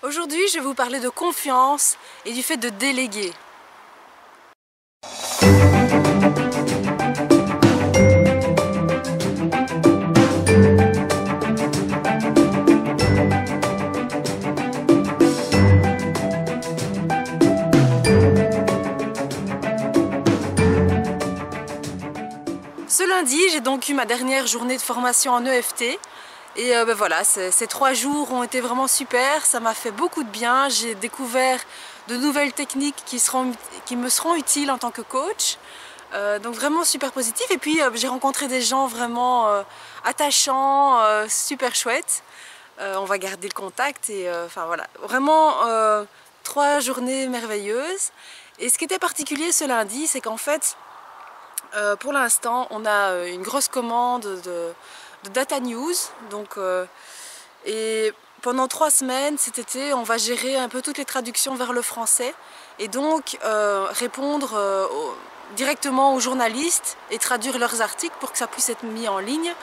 Aujourd'hui, je vais vous parler de confiance et du fait de déléguer. Ce lundi, j'ai donc eu ma dernière journée de formation en EFT. Et voilà, ces 3 jours ont été vraiment super, ça m'a fait beaucoup de bien. J'ai découvert de nouvelles techniques qui me seront utiles en tant que coach. Donc vraiment super positif. Et puis j'ai rencontré des gens vraiment attachants, super chouettes. On va garder le contact et enfin voilà, vraiment 3 journées merveilleuses. Et ce qui était particulier ce lundi, c'est qu'en fait, pour l'instant, on a une grosse commande de data news, donc, et pendant 3 semaines cet été on va gérer un peu toutes les traductions vers le français et donc répondre directement aux journalistes et traduire leurs articles pour que ça puisse être mis en ligne.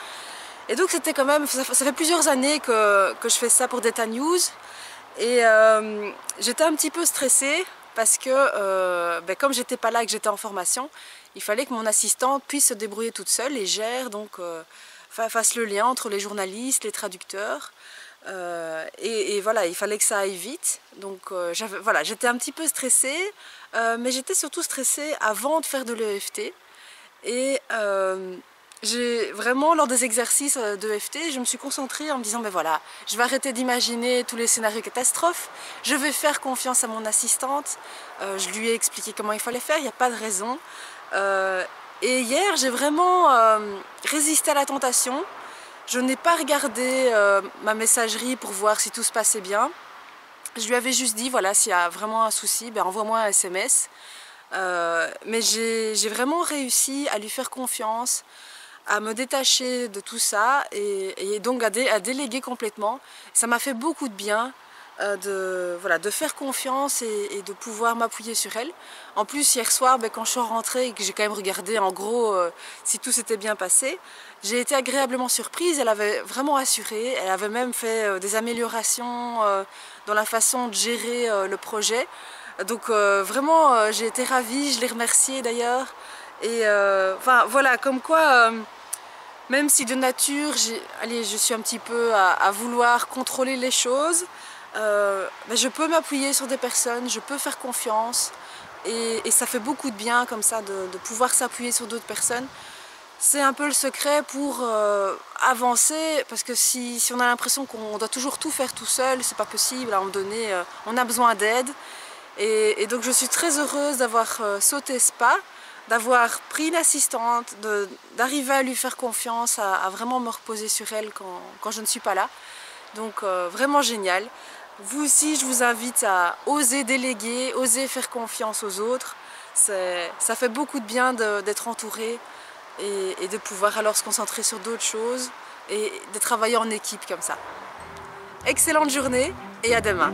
Et donc c'était quand même, ça fait plusieurs années que je fais ça pour Data News et j'étais un petit peu stressée parce que comme j'étais pas là et que j'étais en formation, il fallait que mon assistante puisse se débrouiller toute seule et gère donc fasse le lien entre les journalistes, les traducteurs et voilà, il fallait que ça aille vite. Donc voilà, j'étais un petit peu stressée, mais j'étais surtout stressée avant de faire de l'EFT. Et j'ai vraiment, lors des exercices d'EFT, je me suis concentrée en me disant, ben voilà, je vais arrêter d'imaginer tous les scénarios catastrophes, je vais faire confiance à mon assistante, je lui ai expliqué comment il fallait faire, il n'y a pas de raison. Et hier, j'ai vraiment résisté à la tentation. Je n'ai pas regardé ma messagerie pour voir si tout se passait bien. Je lui avais juste dit, voilà, s'il y a vraiment un souci, ben, envoie-moi un SMS. Mais j'ai vraiment réussi à lui faire confiance, à me détacher de tout ça et donc à déléguer complètement. Ça m'a fait beaucoup de bien. De faire confiance et de pouvoir m'appuyer sur elle. En plus, hier soir, quand je suis rentrée et que j'ai quand même regardé en gros si tout s'était bien passé, j'ai été agréablement surprise. Elle avait vraiment assuré, elle avait même fait des améliorations dans la façon de gérer le projet. Donc vraiment, j'ai été ravie, je l'ai remerciée d'ailleurs. Et enfin voilà, comme quoi... même si de nature, je suis un petit peu à vouloir contrôler les choses, je peux m'appuyer sur des personnes, je peux faire confiance et ça fait beaucoup de bien comme ça de pouvoir s'appuyer sur d'autres personnes. C'est un peu le secret pour avancer, parce que si on a l'impression qu'on doit toujours tout faire tout seul, c'est pas possible. À un moment donné, on a besoin d'aide et donc je suis très heureuse d'avoir sauté ce pas, d'avoir pris une assistante, d'arriver à lui faire confiance, à vraiment me reposer sur elle quand je ne suis pas là. Donc vraiment génial. Vous aussi, je vous invite à oser déléguer, oser faire confiance aux autres. Ça fait beaucoup de bien d'être entouré et de pouvoir alors se concentrer sur d'autres choses et de travailler en équipe comme ça. Excellente journée et à demain.